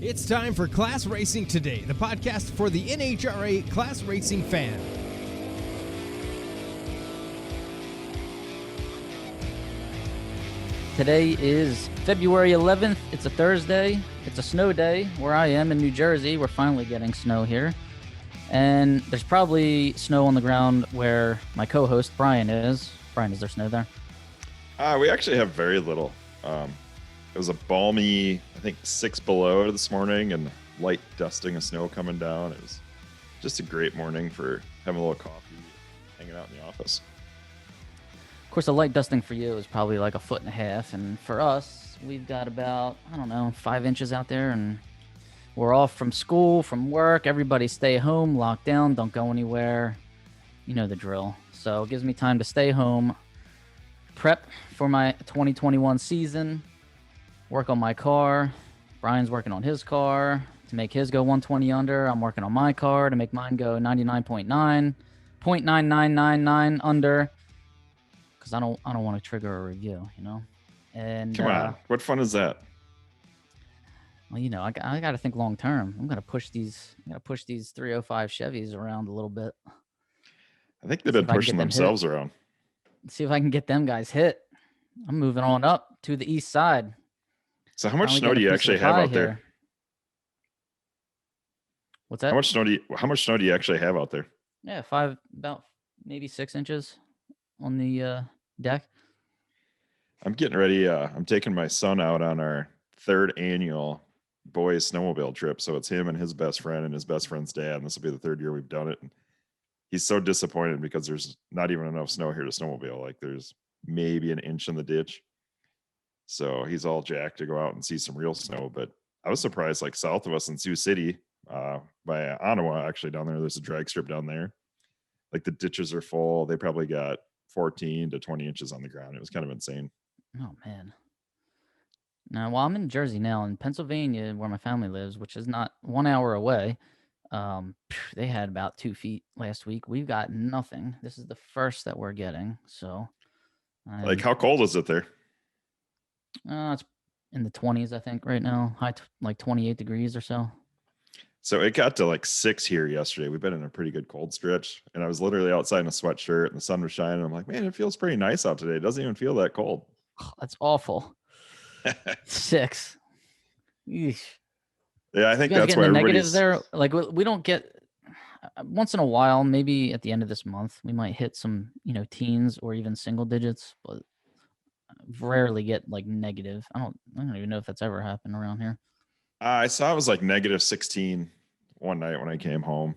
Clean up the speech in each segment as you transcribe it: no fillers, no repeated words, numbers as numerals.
It's time for Class Racing Today, the podcast for the NHRA class racing fan. Today is February 11th. It's a Thursday. It's a snow day where I am in New Jersey. We're finally getting snow here. And there's probably snow on the ground where my co-host Brian is. Brian, is there snow there? We actually have very little. It was a balmy, I think 6 below this morning and light dusting of snow coming down. It was just a great morning for having a little coffee, hanging out in the office. Of course, the light dusting for you is probably like 1.5 feet. And for us, we've got about, 5 inches out there. And we're off from school, from work. Everybody stay home, lock down, don't go anywhere. You know the drill. So it gives me time to stay home, prep for my 2021 season, work on my car. Brian's working on his car to make his go 120 under. I'm working on my car to make mine go 99.9999 under, because I don't want to trigger a review, And Come on, what fun is that? Well, I got to think long term. I'm gonna push these 305 Chevys around a little bit. I think they've been pushing themselves around. See if I can get them guys hit. I'm moving on up to the east side. So how much snow do you actually have out there? What's that? How much snow do you actually have out there? Yeah, about maybe 6 inches on the deck. I'm getting ready. I'm taking my son out on our 3rd annual boys snowmobile trip. So it's him and his best friend and his best friend's dad. And this will be the 3rd year we've done it. And he's so disappointed because there's not even enough snow here to snowmobile. Like there's maybe an inch in the ditch. So he's all jacked to go out and see some real snow. But I was surprised, like south of us in Sioux City, by Ottawa, actually down there's a drag strip down there. Like the ditches are full. They probably got 14 to 20 inches on the ground. It was kind of insane. Oh, man. Now, well, I'm in Jersey now. In Pennsylvania, where my family lives, which is not 1 hour away, they had about 2 feet last week. We've got nothing. This is the first that we're getting. So, like, how cold is it there? It's in the 20s, I think, right now. High, like 28 degrees or so. So it got to like 6 here yesterday. We've been in a pretty good cold stretch, and I was literally outside in a sweatshirt, and the sun was shining. I'm like, man, it feels pretty nice out today. It doesn't even feel that cold. Oh, that's awful. 6. Eesh. Yeah, I think that's why everybody's negatives there. Like we don't get once in a while, maybe at the end of this month, we might hit some, teens or even single digits, but rarely get like negative. I don't even know if that's ever happened around here. I saw it was like -16 one night when I came home.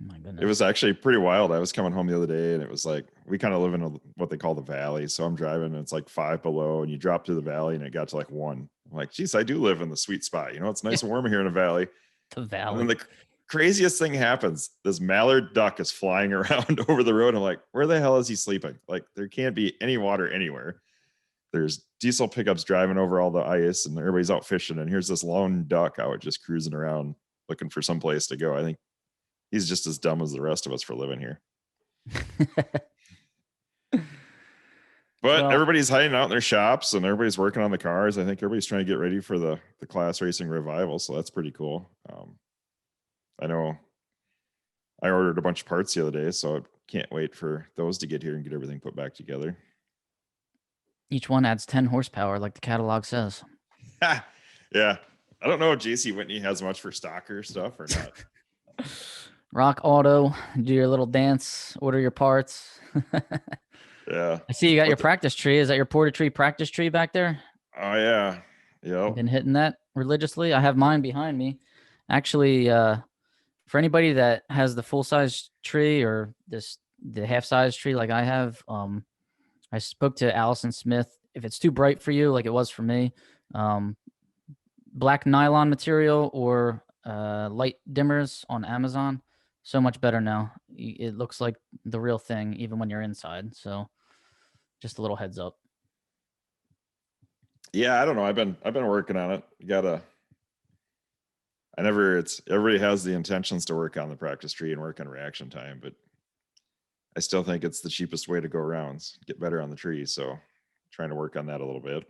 Oh my goodness. It was actually pretty wild. I was coming home the other day, and it was like, we kind of live in what they call the valley. So I'm driving and it's like 5 below, and you drop to the valley and it got to like 1. I'm like, geez, I do live in the sweet spot. It's nice and warm here in the valley. The valley. And then the craziest thing happens. This mallard duck is flying around over the road. I'm like, where the hell is he sleeping? Like, there can't be any water anywhere. There's diesel pickups driving over all the ice, and everybody's out fishing. And here's this lone duck out just cruising around looking for some place to go. I think he's just as dumb as the rest of us for living here. But everybody's hiding out in their shops, and everybody's working on the cars. I think everybody's trying to get ready for the class racing revival. So that's pretty cool. I know I ordered a bunch of parts the other day, so I can't wait for those to get here and get everything put back together. Each one adds 10 horsepower, like the catalog says. Yeah. I don't know if JC Whitney has much for stocker stuff or not. Rock Auto, do your little dance, order your parts. Yeah. I see you got your practice tree. Is that your Porta Tree practice tree back there? Oh, yeah. Yeah. Been hitting that religiously. I have mine behind me. Actually, for anybody that has the full-size tree or the half-size tree like I have, I spoke to Allison Smith. If it's too bright for you, like it was for me, black nylon material or light dimmers on Amazon, so much better now. It looks like the real thing even when you're inside. So just a little heads up. Yeah, I don't know. I've been working on it. Everybody has the intentions to work on the practice tree and work on reaction time, but I still think it's the cheapest way to go around, get better on the tree. So trying to work on that a little bit.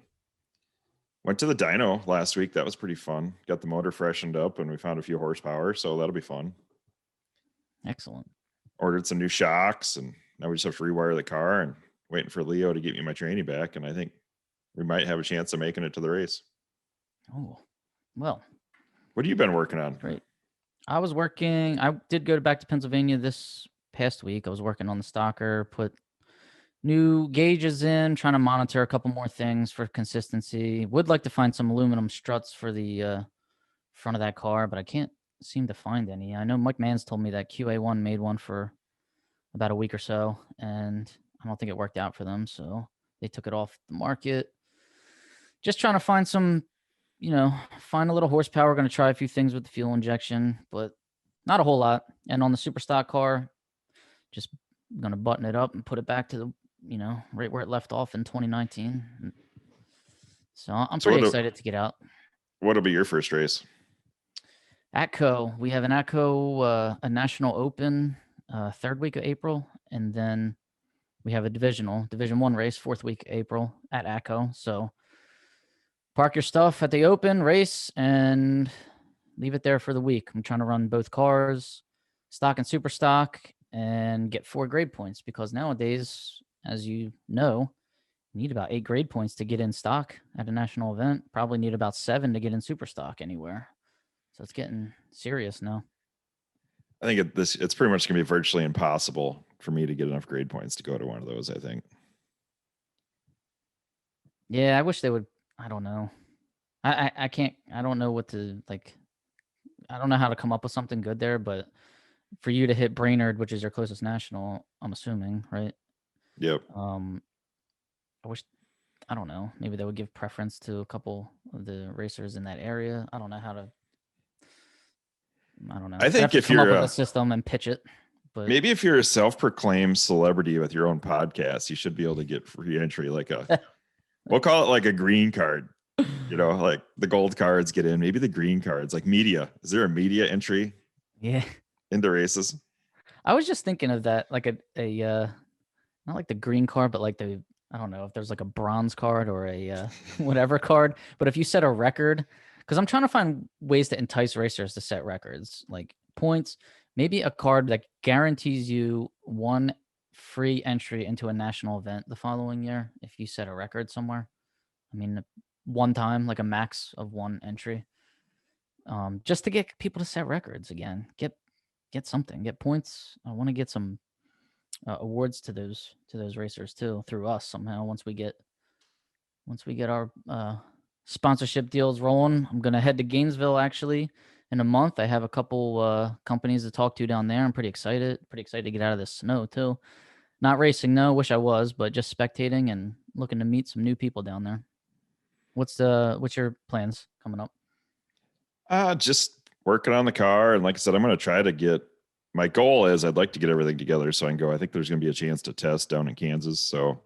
Went to the dyno last week. That was pretty fun. Got the motor freshened up and we found a few horsepower, so that'll be fun. Excellent. Ordered some new shocks, and now we just have to rewire the car and waiting for Leo to get me my tranny back. And I think we might have a chance of making it to the race. Oh, well, What have you been working on? great. I did go back to Pennsylvania this past week. I was working on the Stalker, put new gauges in, trying to monitor a couple more things for consistency. Would like to find some aluminum struts for the front of that car, but I can't seem to find any. I know Mike Mans told me that QA1 made one for about a week or so, and I don't think it worked out for them, so they took it off the market. Just trying to find find a little horsepower. Going to try a few things with the fuel injection, but not a whole lot. And on the super stock car, just going to button it up and put it back to the, right where it left off in 2019. So I'm pretty excited to get out. What'll be your first race? ATCO. We have an ATCO, a national open, third week of April, and then we have a Division 1 race, fourth week of April at ATCO. So park your stuff at the open race and leave it there for the week. I'm trying to run both cars, stock and super stock, and get 4 grade points, because nowadays, as you know, you need about 8 grade points to get in stock at a national event. Probably need about 7 to get in super stock anywhere. So it's getting serious now. I think it's pretty much going to be virtually impossible for me to get enough grade points to go to one of those, I think. Yeah, I wish they would. I don't know. I can't. I don't know what to like. I don't know how to come up with something good there, but for you to hit Brainerd, which is your closest national, I'm assuming, right? Yep. I wish. I don't know. Maybe they would give preference to a couple of the racers in that area. I don't know how to. I don't know. I think if come up you're with a system and pitch it, but maybe if you're a self-proclaimed celebrity with your own podcast, you should be able to get free entry, like we'll call it like a green card. Like the gold cards get in. Maybe the green cards, like media. Is there a media entry? Yeah. Into races. I was just thinking of that, like a not like the green card, but like I don't know if there's like a bronze card or a whatever card. But if you set a record, because I'm trying to find ways to entice racers to set records, like points, maybe a card that guarantees you 1 free entry into a national event the following year if you set a record somewhere. I mean, one time, like a max of 1 entry, just to get people to set records again. Get something, get points. I want to get some awards to those racers too through us somehow. Once we get our sponsorship deals rolling, I'm gonna head to Gainesville actually in a month. I have a couple companies to talk to down there. I'm pretty excited to get out of the snow too. Not racing, no. Wish I was, but just spectating and looking to meet some new people down there. What's your plans coming up? Just working on the car, and like I said, I'm going to try to get. My goal is I'd like to get everything together so I can go. I think there's going to be a chance to test down in Kansas. So,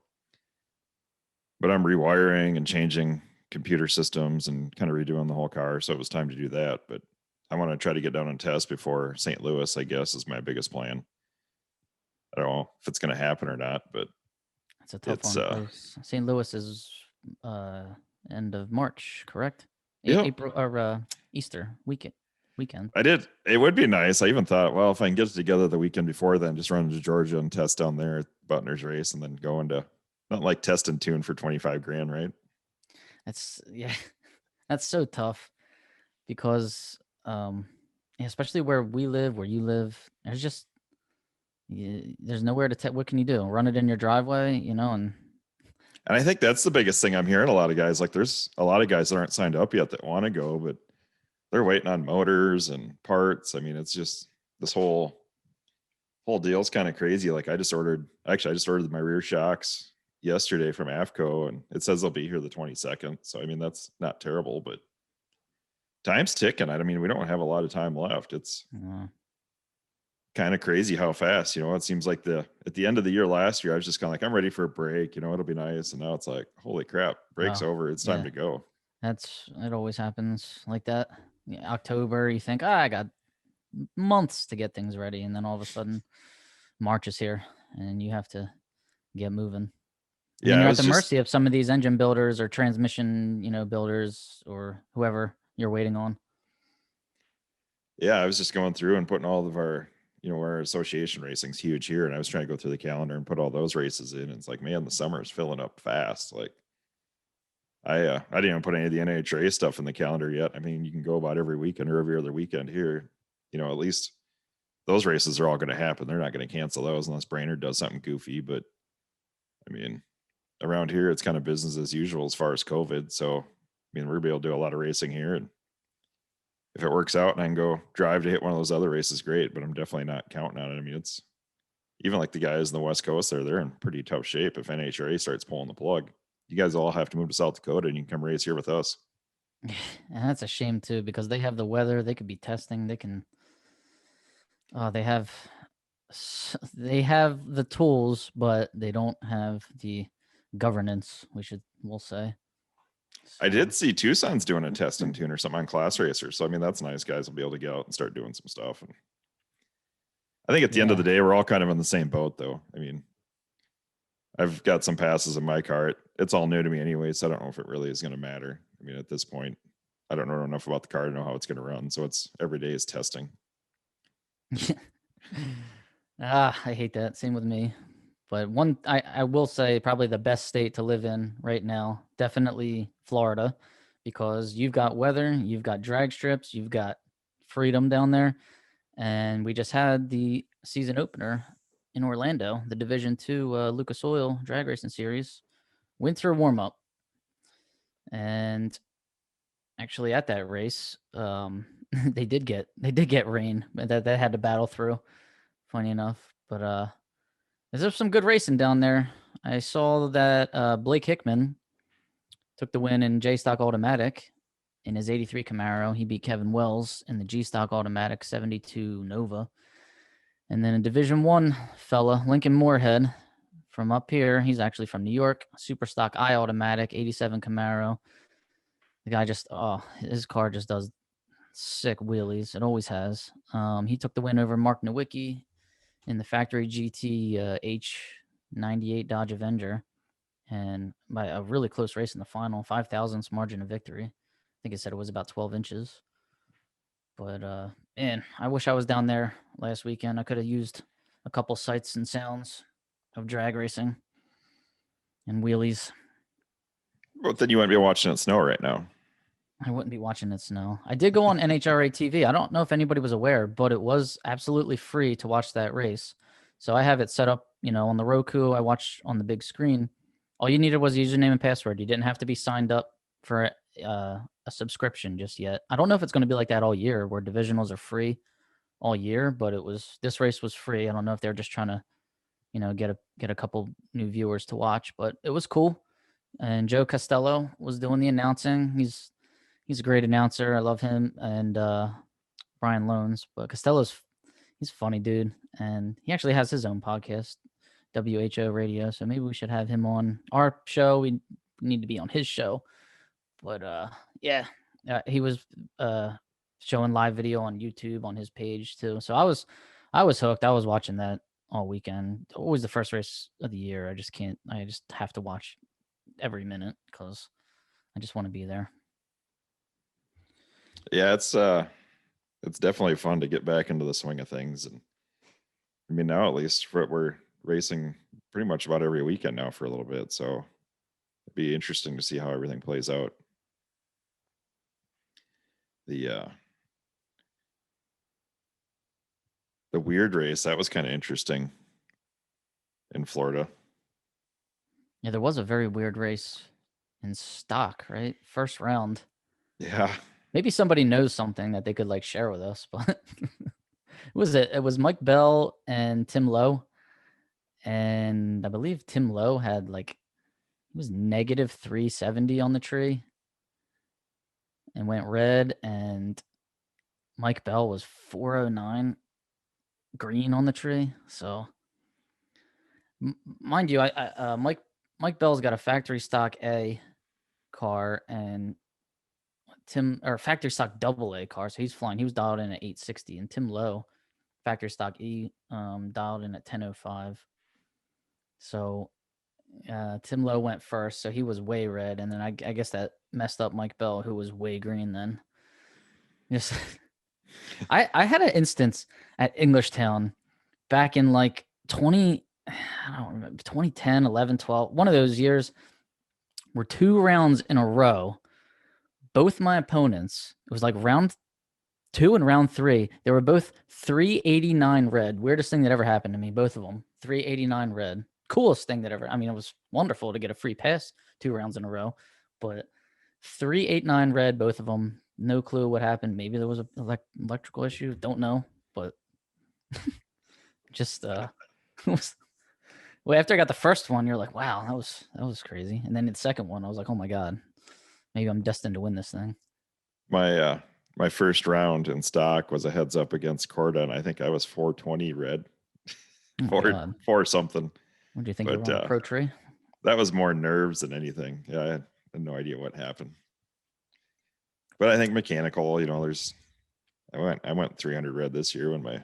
but I'm rewiring and changing computer systems and kind of redoing the whole car. So it was time to do that. But I want to try to get down and test before St. Louis, I guess, is my biggest plan. I don't know if it's going to happen or not, but it's a tough one. St. Louis is end of March, correct? Yep. April or Easter weekend. I did. It would be nice. I even thought, well, if I can get it together the weekend before, then just run to Georgia and test down there at Butner's race, and then go into not like test and tune for $25,000, right? That's so tough because, especially where we live, where you live, there's nowhere to what can you do? Run it in your driveway, and I think that's the biggest thing I'm hearing. A lot of guys, like there's a lot of guys that aren't signed up yet that want to go, but they're waiting on motors and parts. I mean, it's just this whole deal is kind of crazy. Like I just ordered my rear shocks yesterday from AFCO, and it says they'll be here the 22nd. So, I mean, that's not terrible, but time's ticking. I mean, we don't have a lot of time left. It's kind of crazy how fast, it seems like at the end of the year last year, I was just kind of like, I'm ready for a break, it'll be nice. And now it's like, holy crap, break's over. It's time to go. It always happens like that. October, you think, I got months to get things ready. And then all of a sudden March is here and you have to get moving. I mean, Yeah, you're I at was the just mercy of some of these engine builders or transmission, builders or whoever you're waiting on. yeah, I was just going through and putting all of our, our association racing's huge here, and I was trying to go through the calendar and put all those races in. And it's like, man, the summer is filling up fast. Like I didn't even put any of the NHRA stuff in the calendar yet. I mean, you can go about every weekend or every other weekend here. At least those races are all going to happen. They're not going to cancel those unless Brainerd does something goofy. But I mean, around here, it's kind of business as usual as far as COVID. So, I mean, we're going to be able to do a lot of racing here. And if it works out and I can go drive to hit one of those other races, great. But I'm definitely not counting on it. I mean, it's even like the guys in the West Coast there, they're in pretty tough shape. If NHRA starts pulling the plug, you guys all have to move to South Dakota and you can come race here with us. And that's a shame too, because they have the weather. They could be testing. They can. They have the tools, but they don't have the governance. We'll say. I did see Tucson's doing a testing tune or something on Class Racer. So I mean, that's nice. Guys will be able to get out and start doing some stuff. And I think at the end of the day, we're all kind of in the same boat, though. I mean, I've got some passes in my car. It's all new to me anyway, so I don't know if it really is going to matter. I mean, at this point, I don't know enough about the car to know how it's going to run. So it's every day is testing. I hate that. Same with me. But I will say probably the best state to live in right now, definitely Florida, because you've got weather, you've got drag strips, you've got freedom down there. And we just had the season opener in Orlando, the Division II Lucas Oil Drag Racing Series winter warm up. And actually, at that race, they did get rain that they had to battle through. Funny enough, but there's some good racing down there. I saw that Blake Hickman took the win in J Stock Automatic in his '83 Camaro. He beat Kevin Wells in the G Stock Automatic '72 Nova. And then a Division One fella, Lincoln Moorhead, from up here. He's actually from New York. Super Stock I Automatic '87 Camaro. The guy his car just does sick wheelies. It always has. He took the win over Mark Nowicki in the factory GT H98 Dodge Avenger, and by a really close race in the final, 5,000ths margin of victory. I think it said it was about 12 inches. But man, I wish I was down there last weekend. I could have used a couple sights and sounds of drag racing and wheelies. But then you wouldn't be watching it snow right now. I wouldn't be watching it snow. I did go on NHRA TV. I don't know if anybody was aware, but it was absolutely free to watch that race. So I have it set up, on the Roku. I watch on the big screen. All you needed was a username and password. You didn't have to be signed up for a subscription just yet. I don't know if it's going to be like that all year, where divisionals are free all year, but this race was free. I don't know if they're just trying to, get a couple new viewers to watch, but it was cool. And Joe Costello was doing the announcing. He's a great announcer. I love him, and Brian Loans. But Costello's he's a funny dude, and he actually has his own podcast, WHO Radio. So maybe we should have him on our show. We need to be on his show. But he was showing live video on YouTube on his page too. So I was hooked. I was watching that all weekend. Always the first race of the year. I just have to watch every minute because I just want to be there. Yeah, it's definitely fun to get back into the swing of things. And I mean, now at least we're racing pretty much about every weekend now for a little bit. So it'd be interesting to see how everything plays out. The weird race, that was kind of interesting in Florida. Yeah, there was a very weird race in stock, right? First round. Yeah. Maybe somebody knows something that they could share with us, but it was Mike Bell and Tim Lowe. And I believe Tim Lowe had it was negative 370 on the tree and went red, and Mike Bell was 409 green on the tree. So mind you, Mike Bell's got a factory stock A car and factory stock double A car, so he's flying. He was dialed in at 860, and Tim Lowe, factory stock E, dialed in at 1005. So Tim Lowe went first, so he was way red, and then I guess that messed up Mike Bell, who was way green. Then, just I had an instance at Englishtown back in like 20, I don't remember, 2010, 11, 12, one of those years, were 2 rounds in a row. Both my opponents, it was like round 2 and round 3, they were both 389 red. Weirdest thing that ever happened to me, both of them. 389 red. Coolest thing that ever. I mean, it was wonderful to get a free pass 2 rounds in a row, but 389 red, both of them. No clue what happened. Maybe there was a electrical issue. Don't know, but just was, well, after I got the first one, you're like, wow, that was crazy. And then the second one, I was like, oh my god, maybe I'm destined to win this thing. My first round in stock was a heads up against Corda, and I think I was 420 red, Oh four something. What do you think? But, you were on a pro tree? That was more nerves than anything. Yeah, I had no idea what happened. But I think mechanical, you know, I went 300 red this year when my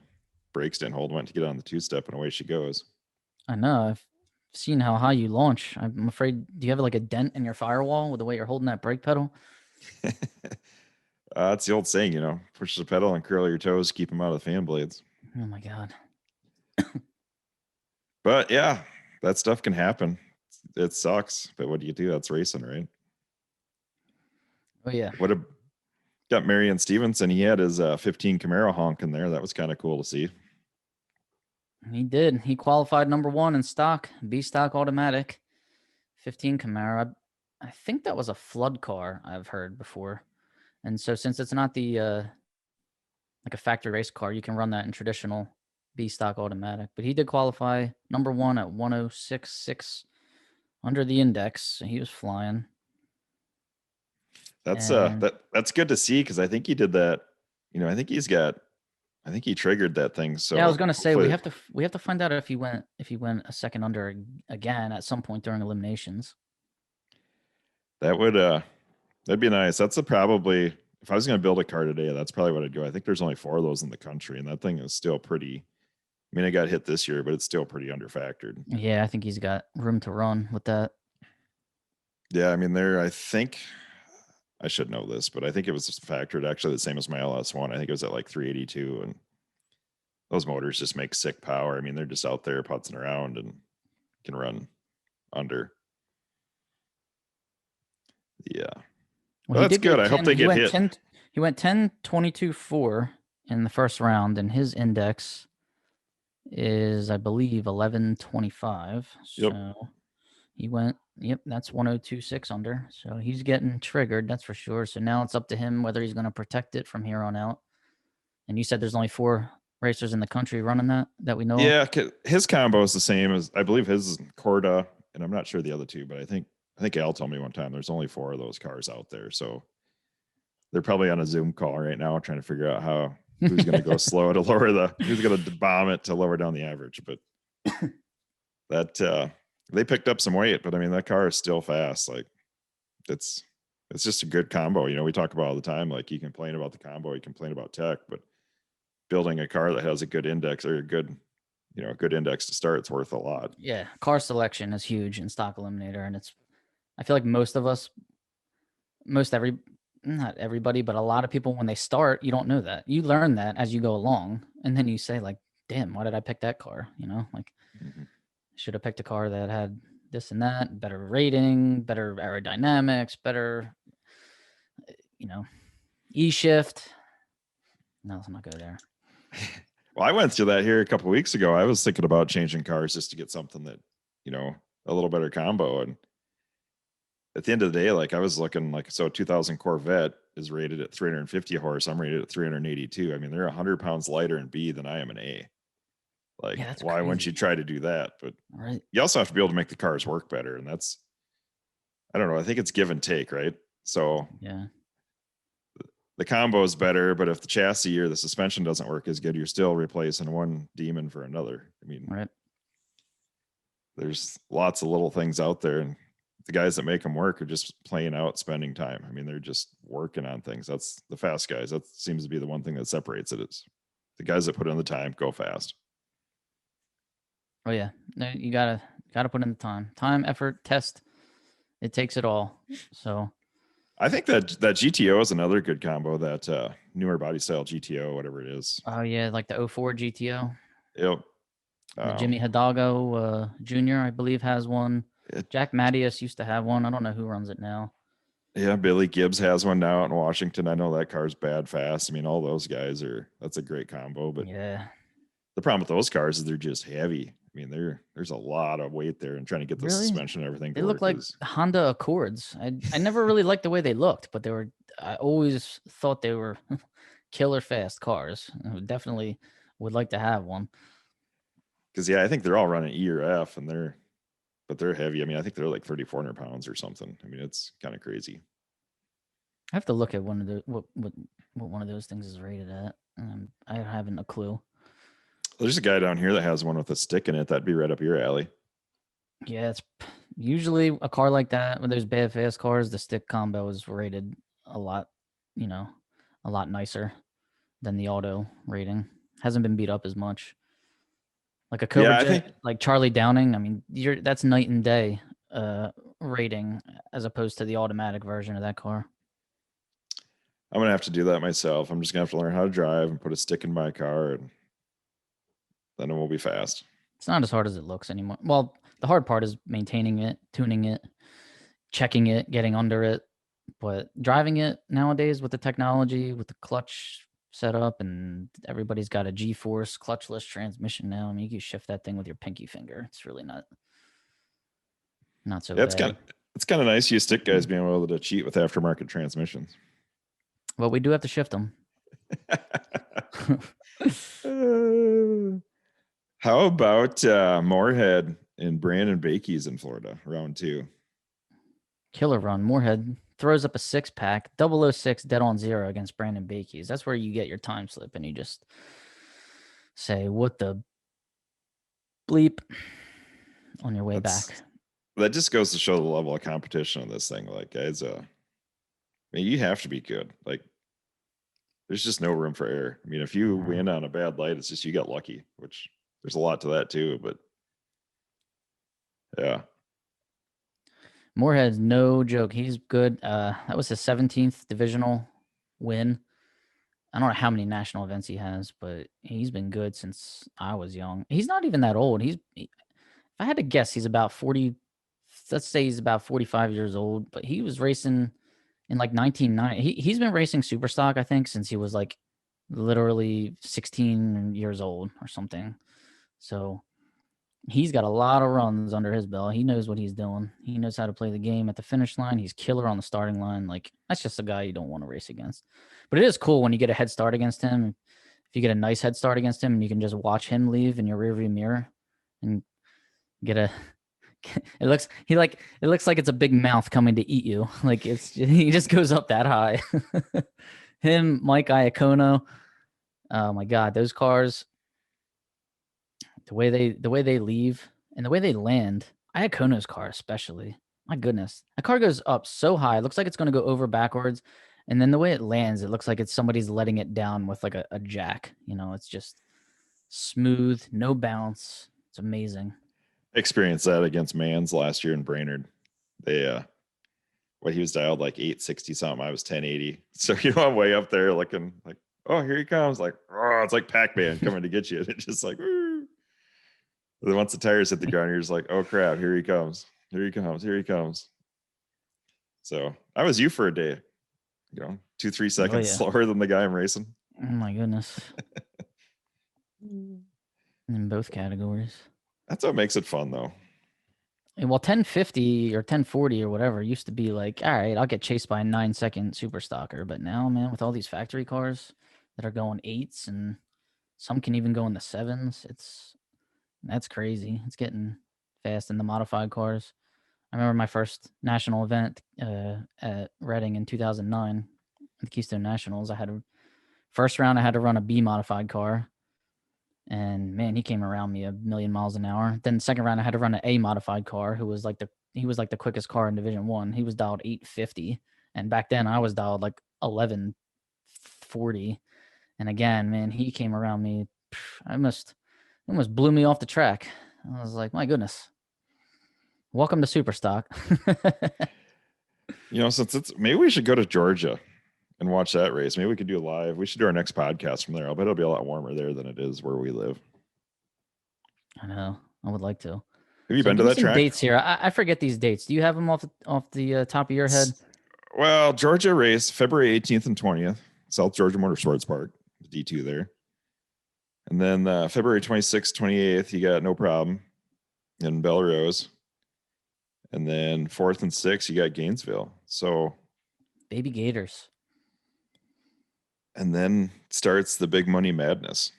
brakes didn't hold. Went to get on the 2-step, and away she goes. I know. I've seen how high you launch. I'm afraid. Do you have like a dent in your firewall with the way you're holding that brake pedal? It's the old saying, you know, push the pedal and curl your toes, keep them out of the fan blades. Oh my god. But yeah, that stuff can happen. It sucks, but what do you do? That's racing, right? Oh yeah. Got Marion Stevenson. He had his 15 Camaro honk in there. That was kind of cool to see. He did. He qualified number 1 in stock, B stock automatic, 15 Camaro. I think that was a flood car. I've heard before. And so since it's not the like a factory race car, you can run that in traditional B stock automatic. But he did qualify number 1 at 106.6 under the index. He was flying. That's good to see, because I think he did that. You know, I think he triggered that thing. So yeah, I was gonna say we have to find out if he went a second under again at some point during eliminations. That'd be nice. That's probably, if I was going to build a car today, that's probably what I'd go. I think there's only 4 of those in the country, and that thing is still pretty. I mean, it got hit this year, but it's still pretty underfactored. Yeah, I think he's got room to run with that. Yeah, I mean, I think I should know this, but I think it was factored actually the same as my LS1. I think it was at like 382, and those motors just make sick power. I mean, they're just out there putzing around and can run under. Yeah. Well, that's good. I hope they get hit. He went 10.22.4 in the first round, and his index is, I believe, 11.25. Yep. So he went, that's 102.6 under. So he's getting triggered, that's for sure. So now it's up to him whether he's going to protect it from here on out. And you said there's only 4 racers in the country running that we know of? Yeah, his combo is the same as, I believe his is Corda, and I'm not sure the other 2, but I think Al told me one time there's only 4 of those cars out there. So they're probably on a Zoom call right now trying to figure out who's going to go slow to who's going to bomb it to lower down the average. But that they picked up some weight, but I mean, that car is still fast. Like it's just a good combo. You know, we talk about all the time, like you complain about the combo, you complain about tech, but building a car that has a good index or a good index to start, it's worth a lot. Yeah. Car selection is huge in Stock Eliminator. And I feel like not everybody, but a lot of people, when they start, you don't know that. You learn that as you go along. And then you say like, damn, why did I pick that car? You know, like should have picked a car that had this and that, better rating, better aerodynamics, better, E-shift. No, let's not go there. Well, I went through that here a couple of weeks ago. I was thinking about changing cars just to get something that, a little better combo. And at the end of the day, like I was looking like, so 2000 Corvette is rated at 350 horse. I'm rated at 382. I mean, they're 100 pounds lighter in B than I am in A. Like, yeah, why wouldn't you try to do that? But you also have to be able to make the cars work better. And that's, I don't know. I think it's give and take, right? So yeah, the combo is better, but if the chassis or the suspension doesn't work as good, you're still replacing one demon for another. I mean, there's lots of little things out there, and the guys that make them work are just playing out, spending time. I mean, they're just working on things. That's the fast guys. That seems to be the one thing that separates it, is the guys that put in the time go fast. Oh yeah, you gotta Got to put in the time, effort, test. It takes it all. So I think that GTO is another good combo. That newer body style GTO, whatever it is. oh yeah, like the 04 GTO. Yep. Jimmy Hidalgo Jr. I believe has one. Jack Mattias used to have one. I don't know who runs it now. Yeah, Billy Gibbs has one now out in Washington. I know that car's bad fast. I mean, all those guys that's a great combo. But yeah, the problem with those cars is they're just heavy. I mean, there's a lot of weight there, and trying to get the suspension and everything. They look like Honda Accords. I never really liked the way they looked, but I always thought they were killer fast cars. I definitely would like to have one. Because I think they're all running E or F, and they're heavy. I mean, I think they're like 3,400 pounds or something. I mean, it's kind of crazy. I have to look at one of the what one of those things is rated at. I haven't a clue. There's a guy down here that has one with a stick in it. That'd be right up your alley. Yeah, it's usually a car like that. When there's bad fast cars, the stick combo is rated a lot, a lot nicer than the auto rating. Hasn't been beat up as much. Like a Cobra Jet, like Charlie Downing. I mean, that's night and day rating as opposed to the automatic version of that car. I'm gonna have to do that myself. I'm just gonna have to learn how to drive and put a stick in my car, and then it will be fast. It's not as hard as it looks anymore. Well, the hard part is maintaining it, tuning it, checking it, getting under it. But driving it nowadays with the technology, with the clutch setup, and everybody's got a G-force clutchless transmission now. I mean, you can shift that thing with your pinky finger. It's really not so bad. It's kind of nice you stick guys being able to cheat with aftermarket transmissions. Well, we do have to shift them. How about Moorhead and Brandon Bakey's in Florida, round 2? Killer run. Moorhead throws up a 6-pack, 006 dead on 0 against Brandon Bakey's. That's where you get your time slip and you just say, what the bleep on your way back. That just goes to show the level of competition on this thing. Like, guys, I mean, you have to be good. Like, there's just no room for error. I mean, if you win on a bad light, it's just you got lucky, which there's a lot to that too. But yeah. Moorhead's no joke. He's good. That was his 17th divisional win. I don't know how many national events he has, but he's been good since I was young. He's not even that old. If I had to guess, he's about 40. Let's say he's about 45 years old, but he was racing in like 1990. He's been racing super stock, I think, since he was like literally 16 years old or something. So he's got a lot of runs under his belt. He knows what he's doing. He knows how to play the game at the finish line. He's killer on the starting line. Like, that's just a guy you don't want to race against. But it is cool when you get a head start against him. If you get a nice head start against him and you can just watch him leave in your rearview mirror and get a it looks like it's a big mouth coming to eat you. Like, he just goes up that high. Him, Mike Iacono. Oh my God, those cars. The way they leave and the way they land, Iacono's car especially. My goodness, that car goes up so high. It looks like it's going to go over backwards, and then the way it lands, it looks like it's somebody's letting it down with like a jack. It's just smooth, no bounce. It's amazing. Experienced that against Mans last year in Brainerd. They he was dialed like 860 something. I was 1080. So I'm way up there looking like, oh, here he comes. Like, oh, it's like Pac-Man coming to get you. And it's just like, woo. Then once the tires hit the ground, you're just like, oh crap, here he comes. Here he comes. Here he comes. So I was you for a day. 2-3 seconds slower than the guy I'm racing. Oh my goodness. In both categories. That's what makes it fun though. Well, 1050 or 1040 or whatever used to be like, all right, I'll get chased by a 9-second super stocker. But now, man, with all these factory cars that are going 8s and some can even go in the 7s, that's crazy. It's getting fast in the modified cars. I remember my first national event at Reading in 2009, the Keystone Nationals. First round, I had to run a B modified car. And man, he came around me a million miles an hour. Then second round, I had to run an A modified car he was like the quickest car in Division 1. He was dialed 850. And back then I was dialed like 1140. And again, man, he came around me. Almost blew me off the track. I was like, my goodness. Welcome to Superstock. Since it's maybe we should go to Georgia and watch that race. Maybe we could do a live. We should do our next podcast from there. I'll bet it'll be a lot warmer there than it is where we live. I know. I would like to. Have you So been to give me that some track? dates here. I forget these dates. Do you have them off the top of your head? Well, Georgia race February 18th and 20th, South Georgia Motorsports Park, D2 there. And then February 26th, 28th, you got No Problem in Belrose. And then 4th and 6th, you got Gainesville. So Baby Gators. And then starts the big money madness.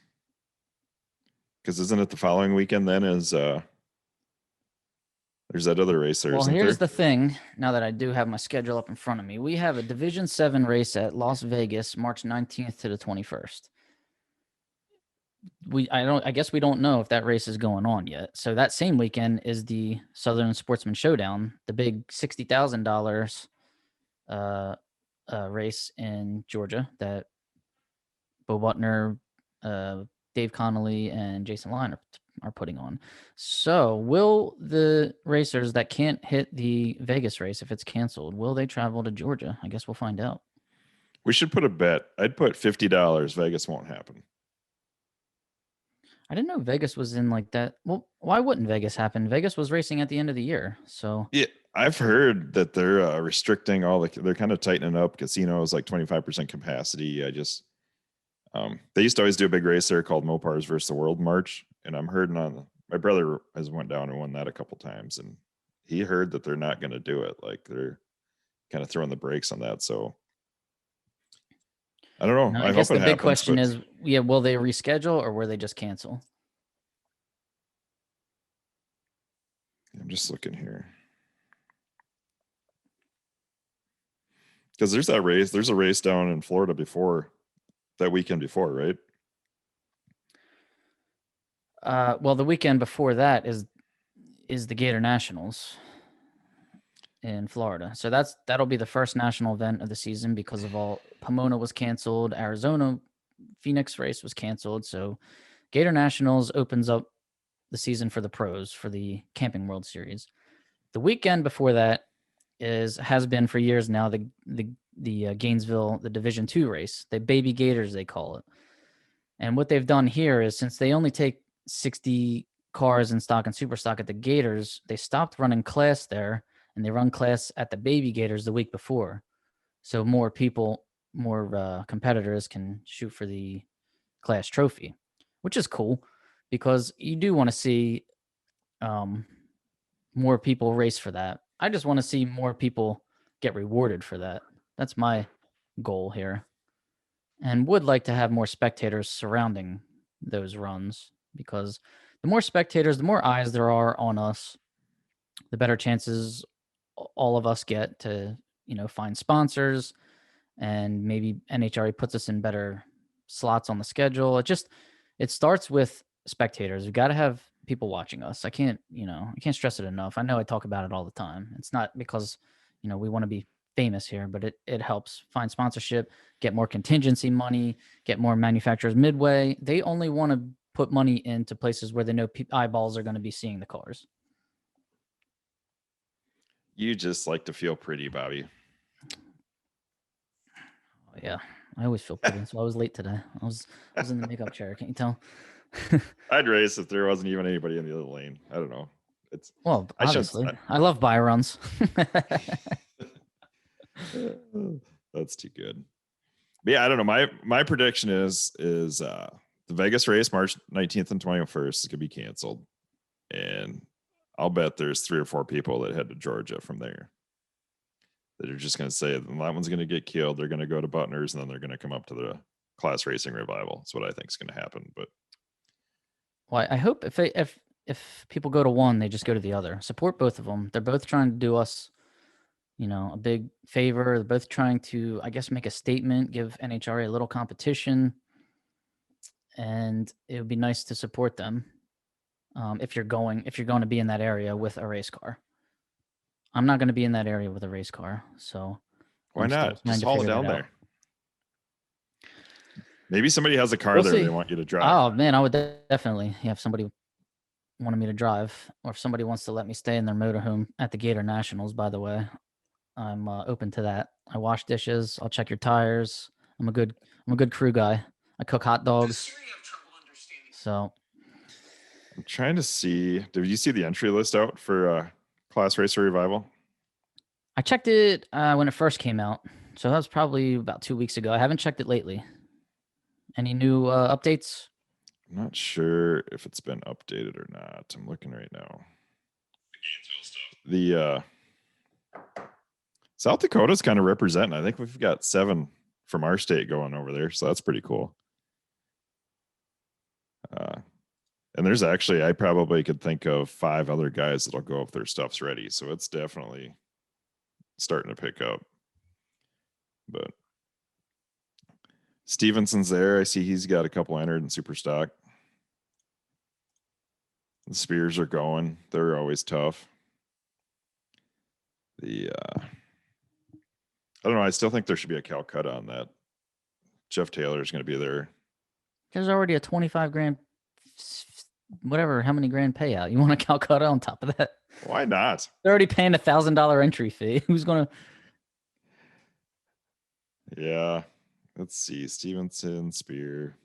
Because isn't it the following weekend then is there's that other race there, Well, isn't here's there? the thing. Now that I do have my schedule up in front of me, we have a Division 7 race at Las Vegas, March 19th to the 21st. I guess we don't know if that race is going on yet. So that same weekend is the Southern Sportsman Showdown, the big $60,000 race in Georgia that Bo Butner, Dave Connolly, and Jason Line are putting on. So will the racers that can't hit the Vegas race, if it's canceled, will they travel to Georgia? I guess we'll find out. We should put a bet. I'd put $50. Vegas won't happen. I didn't know Vegas was in like that. Well, why wouldn't Vegas happen? Vegas was racing at the end of the year. So Yeah, I've heard that they're restricting they're kind of tightening up casinos, like 25% capacity. They used to always do a big race there called Mopars versus the World March. And I'm heard my brother has went down and won that a couple times. And he heard that they're not going to do it. Like they're kind of throwing the brakes on that. So I don't know. I guess the big question is, will they reschedule or will they just cancel? I'm just looking here. Because there's a race down in Florida that weekend before, right? Well, the weekend before that is the Gator Nationals in Florida. So that'll be the first national event of the season because of Pomona was canceled, Arizona Phoenix race was canceled. So Gator Nationals opens up the season for the pros for the Camping World Series. The weekend before that has been for years now the Gainesville, the Division 2 race, the Baby Gators they call it. And what they've done here is, since they only take 60 cars in stock and super stock at the Gators, they stopped running class there and they run class at the Baby Gators the week before. So more competitors can shoot for the class trophy, which is cool because you do want to see more people race for that. I just want to see more people get rewarded for that. That's my goal here. And would like to have more spectators surrounding those runs, because the more spectators, the more eyes there are on us, the better chances all of us get to, find sponsors, and maybe NHRA puts us in better slots on the schedule. It starts with spectators. We've got to have people watching us. I can't stress it enough. I know I talk about it all the time. It's not because, we want to be famous here, but it helps find sponsorship, get more contingency money, get more manufacturers midway. They only want to put money into places where they know eyeballs are going to be seeing the cars. You just like to feel pretty, Bobby. Yeah, I always feel pretty. So I was late today. I was in the makeup chair. Can't you tell? I'd race if there wasn't even anybody in the other lane. I don't know. Obviously, I love buy runs. That's too good. But yeah, I don't know. My prediction is the Vegas race March 19th and 21st is gonna be canceled, and I'll bet there's 3 or 4 people that head to Georgia from there that are just gonna say that one's gonna get killed. They're gonna go to Butner's and then they're gonna come up to the class racing revival. That's what I think is gonna happen. But well, I hope if people go to one, they just go to the other. Support both of them. They're both trying to do us, a big favor. They're both trying to, I guess, make a statement, give NHRA a little competition, and it would be nice to support them if you're going to be in that area with a race car. I'm not going to be in that area with a race car, so why not just haul it down there? Maybe somebody has a car there they want you to drive. Oh man, I would definitely have somebody wanted me to drive, or if somebody wants to let me stay in their motorhome at the Gator Nationals, by the way, I'm open to that. I wash dishes. I'll check your tires. I'm a good crew guy. I cook hot dogs. So I'm trying to see. Did you see the entry list out for Class Racer Revival? I checked it when it first came out. So that was probably about 2 weeks ago. I haven't checked it lately. Any new updates? I'm not sure if it's been updated or not. I'm looking right now. The South Dakota's kind of representing. I think we've got 7 from our state going over there, so that's pretty cool. And there's actually, I probably could think of 5 other guys that'll go if their stuff's ready. So it's definitely starting to pick up. But Stevenson's there. I see he's got a couple entered in super stock. The Spears are going. They're always tough. I don't know. I still think there should be a Calcutta on that. Jeff Taylor is going to be there. There's already a 25 grand, whatever, how many grand payout. You want a Calcutta on top of that? Why not? They're already paying $1,000 entry fee. Who's going to? Yeah. Let's see. Stevenson, Spear.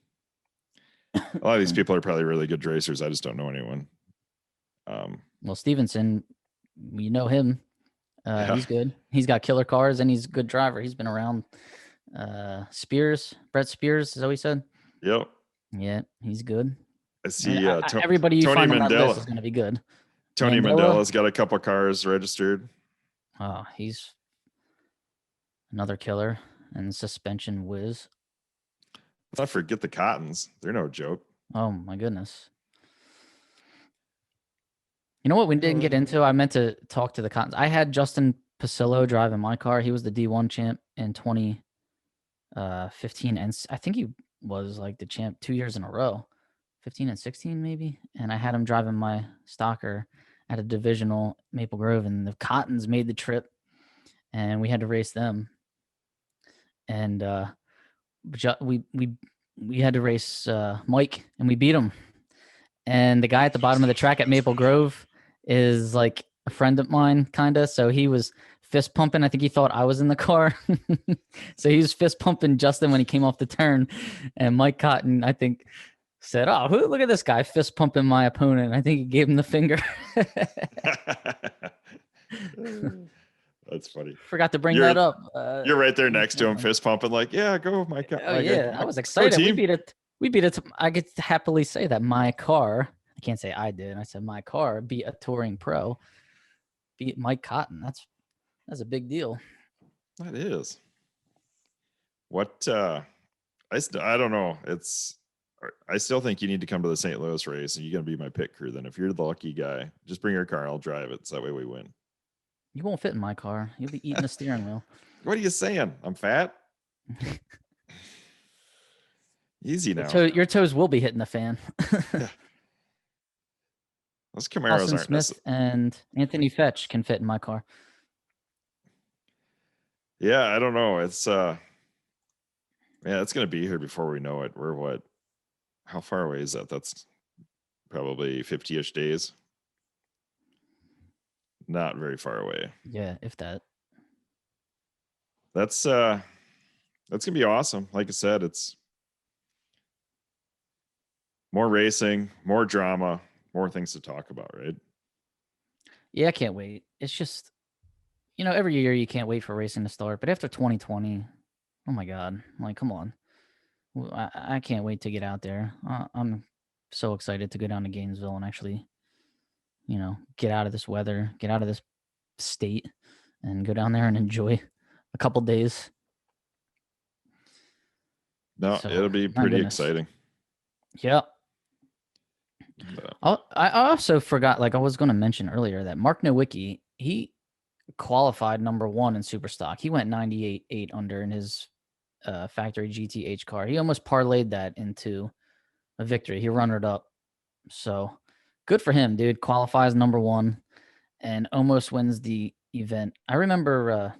A lot of these people are probably really good racers. I just don't know anyone. Well, Stevenson, you know him. Yeah. He's good. He's got killer cars and he's a good driver. He's been around. Spears, Brett Spears, is that what he said? Yep. Yeah, he's good. I see. Everybody you Tony find on that Mandela list is going to be good. Tony Mandela's got a couple cars registered. Oh, he's another killer and suspension whiz. Let's not forget the Cottons. They're no joke. Oh my goodness. You know what we didn't get into? I meant to talk to the Cottons. I had Justin Pasillo driving my car. He was the D1 champ in 2015, and I think he was like the champ 2 years in a row, 15 and 16 maybe. And I had him driving my Stalker at a divisional Maple Grove, and the Cottons made the trip, and we had to race them. And we had to race Mike, and we beat him. And the guy at the bottom of the track at Maple Grove is like a friend of mine, kind of. So he was fist pumping. I think he thought I was in the car. So he was fist pumping Justin when he came off the turn. And Mike Cotton, I think, said, "Oh, look at this guy fist pumping my opponent." I think he gave him the finger. That's funny. Forgot to bring that up. You're right there next to him, fist pumping, like, "Yeah, go, Mike." Oh yeah, I was excited. We beat it. I could happily say that my car. I can't say I did. I said my car beat a touring pro, beat Mike Cotton. That's a big deal. That is. What I don't know. I still think you need to come to the St. Louis race, and you're gonna be my pit crew. Then, if you're the lucky guy, just bring your car. I'll drive it. So that way we win. You won't fit in my car. You'll be eating the steering wheel. What are you saying? I'm fat. Easy now. Your toes will be hitting the fan. Those Camaros Austin Smith and Anthony Fetch can fit in my car. Yeah, I don't know. It's it's gonna be here before we know it. We're what? How far away is that? That's probably 50-ish days. Not very far away. Yeah, if that. That's gonna be awesome. Like I said, it's more racing, more drama, more things to talk about, right? Yeah, I can't wait. It's just, every year you can't wait for racing to start. But after 2020, oh my God, like, come on. I can't wait to get out there. I'm so excited to go down to Gainesville and actually, get out of this weather, get out of this state, and go down there and enjoy a couple days. No, it'll be pretty exciting. Yeah. I also forgot, like I was going to mention earlier, that Mark Nowicki, he qualified number 1 in Superstock. He went 98.8 under in his factory GTH car. He almost parlayed that into a victory. He runnered up. So good for him, dude. Qualifies number 1 and almost wins the event. I remember,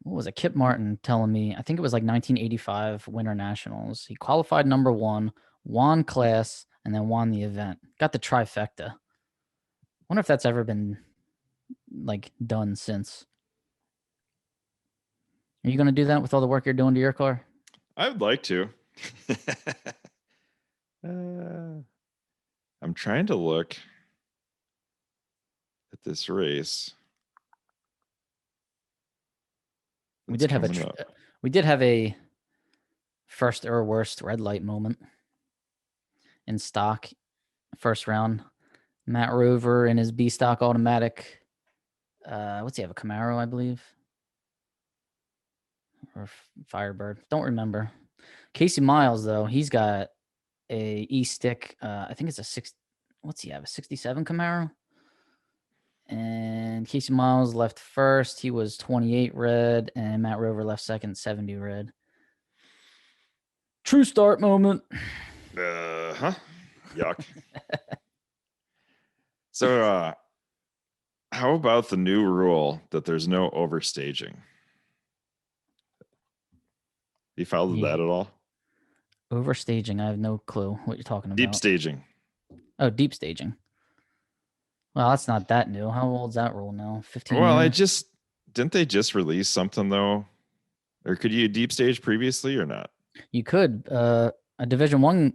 what was it? Kip Martin telling me, I think it was like 1985 Winter Nationals. He qualified number 1, won class, and then won the event. Got the trifecta. Wonder if that's ever been like done since. Are you going to do that with all the work you're doing to your car? I would like to. I'm trying to look at this race. We that's did have coming up. we did have a first or worst red light moment in stock first round. Matt Rover in his B stock automatic. What's he have? A Camaro, I believe, or Firebird. Don't remember. Casey Miles though, he's got a E-stick. I think it's a six. What's he have? A 67 Camaro. And Casey Miles left first. He was 28 red, and Matt Rover left second, 70 red. True start moment. Yuck. So, how about the new rule that there's no overstaging? You followed that at all? Overstaging. I have no clue what you're talking about. Deep staging. Oh, deep staging. Well, that's not that new. How old's that rule now? 15 Well, years? didn't they just release something though? Or could you deep stage previously or not? You could. A Division One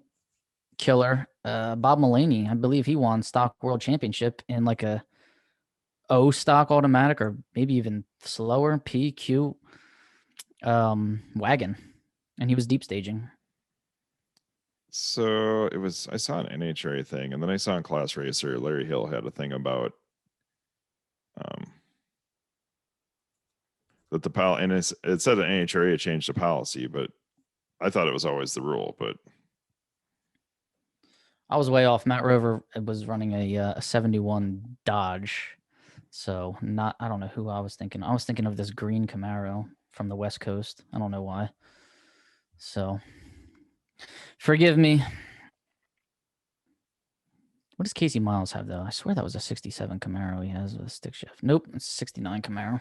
killer, Bob Mulaney, I believe he won stock world championship in like a O stock automatic, or maybe even slower PQ wagon, and he was deep staging. So I saw an NHRA thing, and then I saw in Class Racer, Larry Hill had a thing about that and it said that NHRA changed the policy, but I thought it was always the rule. But I was way off. Matt Rover was running a 71 Dodge, so I don't know who I was thinking. I was thinking of this green Camaro from the West Coast. I don't know why. So forgive me. What does Casey Miles have though? I swear that was a 67 Camaro he has with a stick shift. Nope, it's a 69 Camaro.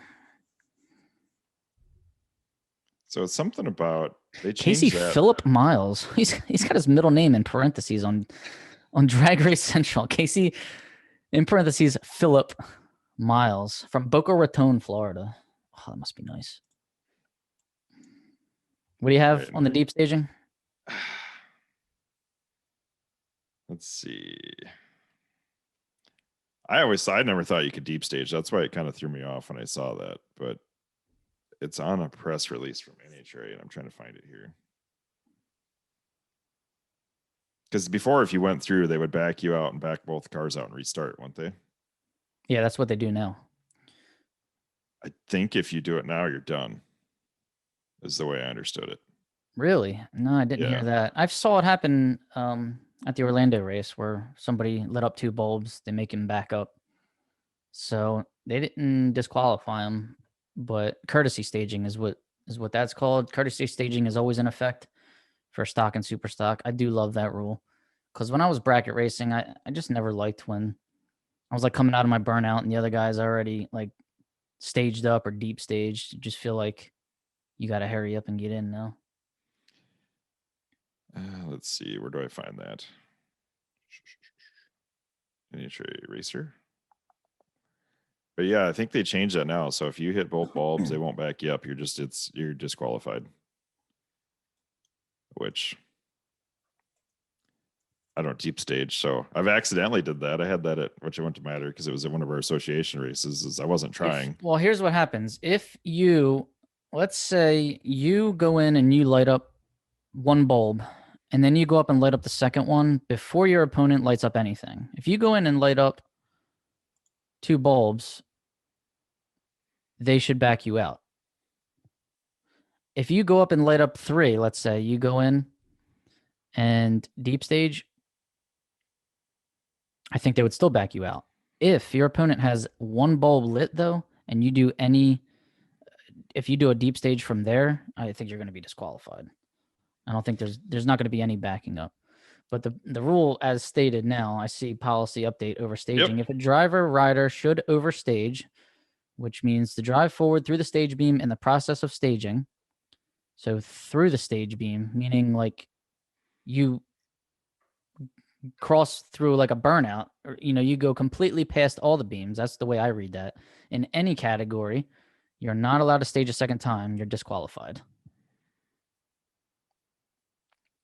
So it's something about they changed Casey that. Philip Miles. He's got his middle name in parentheses on Drag Race Central. Casey in parentheses Philip Miles from Boca Raton, Florida. Oh, that must be nice. What do you have on the deep staging? Let's see. I never thought you could deep stage. That's why it kind of threw me off when I saw that. But it's on a press release from NHRA, and I'm trying to find it here. Because before, if you went through, they would back you out and back both cars out and restart, wouldn't they? Yeah, that's what they do now. I think if you do it now, you're done, is the way I understood it. Really? No, I didn't hear that. I saw it happen at the Orlando race where somebody lit up two bulbs. They make him back up. So they didn't disqualify him, but courtesy staging is what that's called. Courtesy staging is always in effect for stock and super stock. I do love that rule because when I was bracket racing, I just never liked when I was like coming out of my burnout and the other guys already like staged up or deep staged. You just feel like you got to hurry up and get in now. Let's see. Where do I find that? NHRA Racer. But yeah, I think they changed that now. So if you hit both bulbs, they won't back you up. You're disqualified. Which I don't deep stage. So I've accidentally did that. I had that at which I went to Matter because it was at one of our association races. I wasn't trying. Well, here's what happens. If let's say you go in and you light up one bulb and then you go up and light up the second one before your opponent lights up anything. If you go in and light up two bulbs, they should back you out. If you go up and light up three, let's say you go in and deep stage, I think they would still back you out. If your opponent has one bulb lit though, and you do if you do a deep stage from there, I think you're going to be disqualified. I don't think there's not going to be any backing up. But the rule as stated now, I see policy update overstaging. Yep. If a driver rider should overstage, which means to drive forward through the stage beam in the process of staging. So through the stage beam, meaning like you cross through like a burnout, or you go completely past all the beams. That's the way I read that. In any category, you're not allowed to stage a second time. You're disqualified.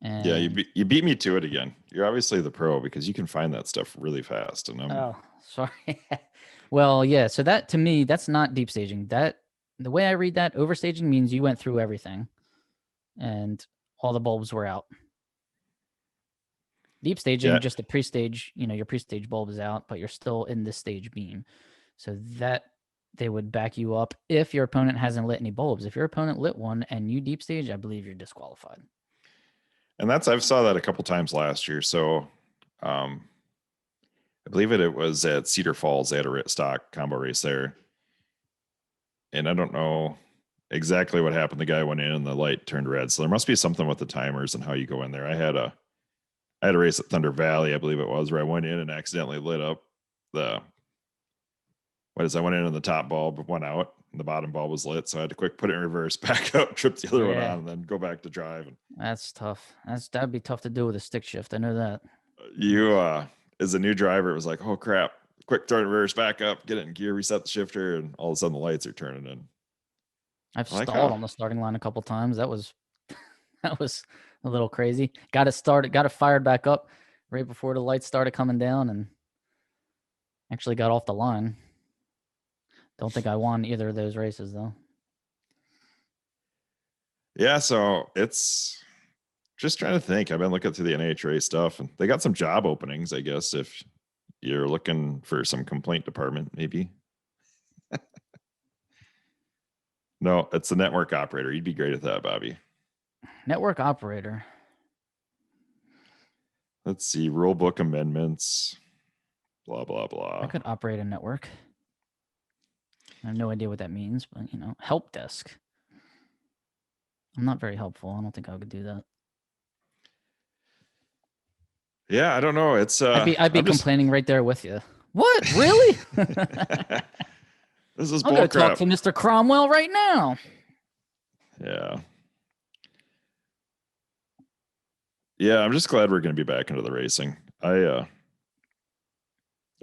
And Yeah, you beat me to it again. You're obviously the pro because you can find that stuff really fast. And oh, sorry. Well, yeah. So that to me, that's not deep staging. That the way I read that, overstaging means you went through everything, and all the bulbs were out. Deep staging, Yeah. just the pre-stage, your pre-stage bulb is out, but you're still in this stage beam. So that they would back you up if your opponent hasn't lit any bulbs. If your opponent lit one and you deep stage, I believe you're disqualified. And I've saw that a couple times last year. So I believe it was at Cedar Falls. They had a stock combo race there. And I don't know exactly what happened. The guy went in and the light turned red. So there must be something with the timers and how you go in there. I had a race at Thunder Valley, I believe it was, where I went in and accidentally lit up I went in and the top bulb went out and the bottom bulb was lit. So I had to quick put it in reverse, back up, trip the other one on, and then go back to drive. That's tough. That'd be tough to do with a stick shift. I know that. You, as a new driver, it was like, oh crap, quick throw in reverse, back up, get it in gear, reset the shifter, and all of a sudden the lights are turning in. I've stalled on the starting line a couple times. That was a little crazy. Got it fired back up right before the lights started coming down, and actually got off the line. Don't think I won either of those races though. Yeah, so it's just trying to think. I've been looking through the NHRA stuff, and they got some job openings, I guess, if you're looking for some complaint department, maybe. No, it's the network operator. You'd be great at that, Bobby. Network operator. Let's see, rule book amendments, blah, blah, blah. I could operate a network. I have no idea what that means, but help desk. I'm not very helpful. I don't think I could do that. Yeah, I don't know. It's I'd be complaining right there with you. What? Really? This is I'm going to talk to Mr. Cromwell right now. Yeah. Yeah, I'm just glad we're going to be back into the racing. There's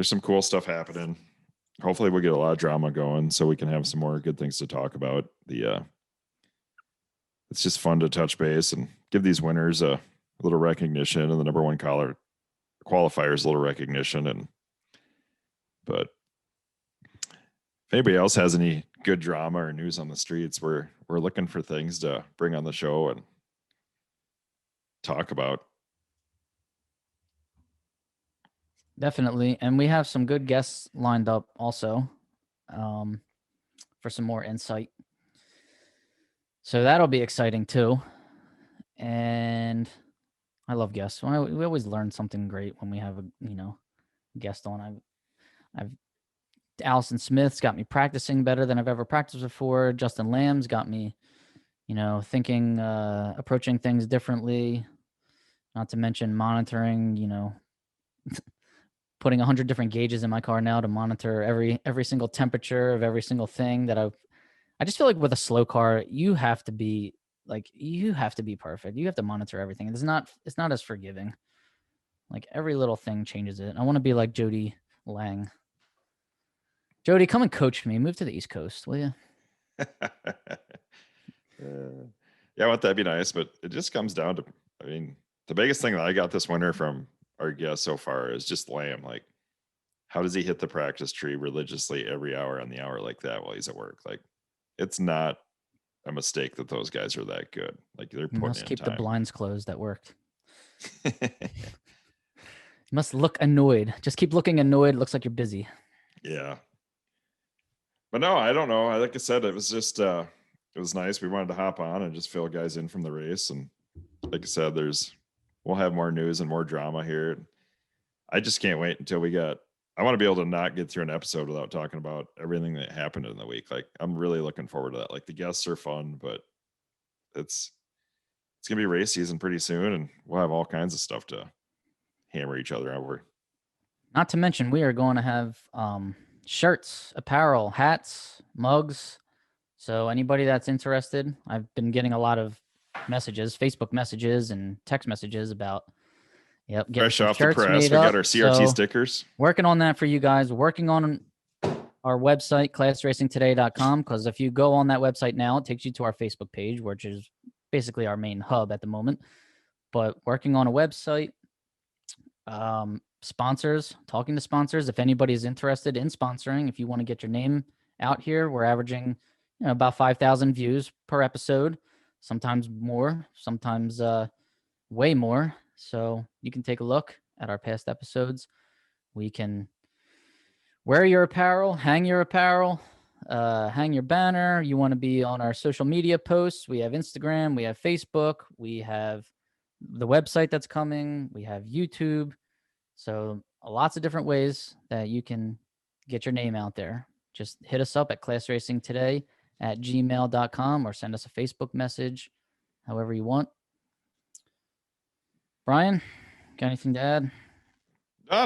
some cool stuff happening. Hopefully we'll get a lot of drama going so we can have some more good things to talk about. It's just fun to touch base and give these winners a little recognition and the number one qualifiers a little recognition. But if anybody else has any good drama or news on the streets, we're looking for things to bring on the show and talk about. Definitely. And we have some good guests lined up also for some more insight. So that'll be exciting too. And I love guests. We always learn something great when we have a guest on. Allison Smith's got me practicing better than I've ever practiced before. Justin Lamb's got me, thinking, approaching things differently. Not to mention monitoring, putting 100 different gauges in my car now to monitor every single temperature of every single thing that I just feel like with a slow car, you have to be perfect. You have to monitor everything. It's not as forgiving. Like every little thing changes it. I want to be like Jody Lang. Jody, come and coach me. Move to the East Coast, will you? Yeah, I want that'd be nice, but it just comes down to, the biggest thing that I got this winter from our guest so far is just Lamb. Like, how does he hit the practice tree religiously every hour on the hour like that while he's at work? Like, it's not a mistake that those guys are that good. Like, they're putting in time. You must keep the blinds closed. That worked. You must look annoyed. Just keep looking annoyed. It looks like you're busy. Yeah. But no, I don't know. Like I said, it was just, it was nice. We wanted to hop on and just fill guys in from the race. And like I said, we'll have more news and more drama here. I just can't wait until I want to be able to not get through an episode without talking about everything that happened in the week. Like, I'm really looking forward to that. Like, the guests are fun, but it's going to be race season pretty soon. And we'll have all kinds of stuff to hammer each other over. Not to mention, we are going to have shirts, apparel, hats, mugs. So anybody that's interested, I've been getting a lot of messages, Facebook messages and text messages about Yep. Getting Fresh some off the shirts press, made we up, got our CRT so stickers. working on that for you guys. Working on our website, classracingtoday.com, because if you go on that website now, it takes you to our Facebook page, which is basically our main hub at the moment. But working on a website, sponsors, talking to sponsors. If anybody's interested in sponsoring, if you want to get your name out here, we're averaging about 5,000 views per episode, sometimes more, sometimes way more. So you can take a look at our past episodes. We can wear your apparel, hang your apparel, hang your banner. You want to be on our social media posts. We have Instagram, we have Facebook, we have the website that's coming, we have YouTube. So lots of different ways that you can get your name out there. Just hit us up at classracingtoday@gmail.com or send us a Facebook message, however you want. Brian, got anything to add?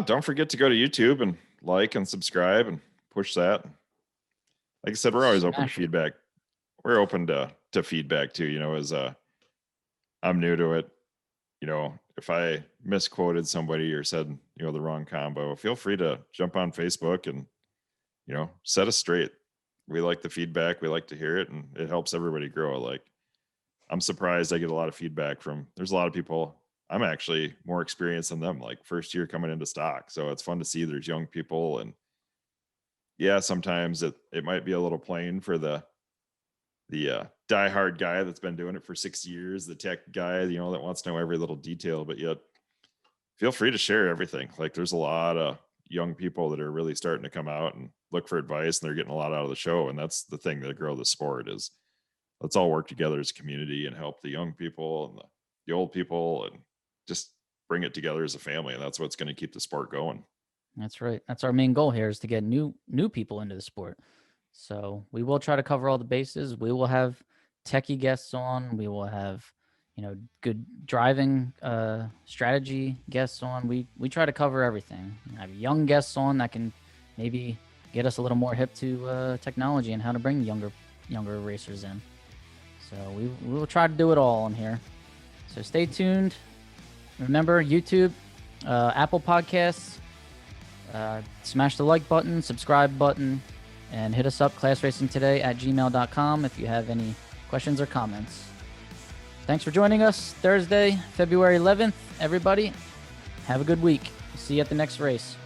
Don't forget to go to YouTube and like and subscribe and push that. Like I said, we're always open to feedback. We're open to feedback too, as I'm new to it. If I misquoted somebody or said, the wrong combo, feel free to jump on Facebook and, set us straight. We like the feedback. We like to hear it, and it helps everybody grow. Like, I'm surprised I get a lot of feedback there's a lot of people. I'm actually more experienced than them, like first year coming into stock. So it's fun to see there's young people, and yeah, sometimes it might be a little plain for the diehard guy that's been doing it for 6 years, the tech guy, that wants to know every little detail, but yet feel free to share everything. Like, there's a lot of young people that are really starting to come out and look for advice, and they're getting a lot out of the show. And that's the thing that grow the sport is let's all work together as a community and help the young people and the old people and just bring it together as a family. And that's what's going to keep the sport going. That's right. That's our main goal here, is to get new people into the sport. So we will try to cover all the bases. We will have techie guests on. We will have, good driving strategy guests on. We try to cover everything. I have young guests on that can maybe get us a little more hip to technology and how to bring younger racers in. So we will try to do it all on here. So stay tuned. Remember, YouTube, Apple Podcasts, smash the like button, subscribe button, and hit us up, classracingtoday@gmail.com, if you have any questions or comments. Thanks for joining us Thursday, February 11th. Everybody, have a good week. See you at the next race.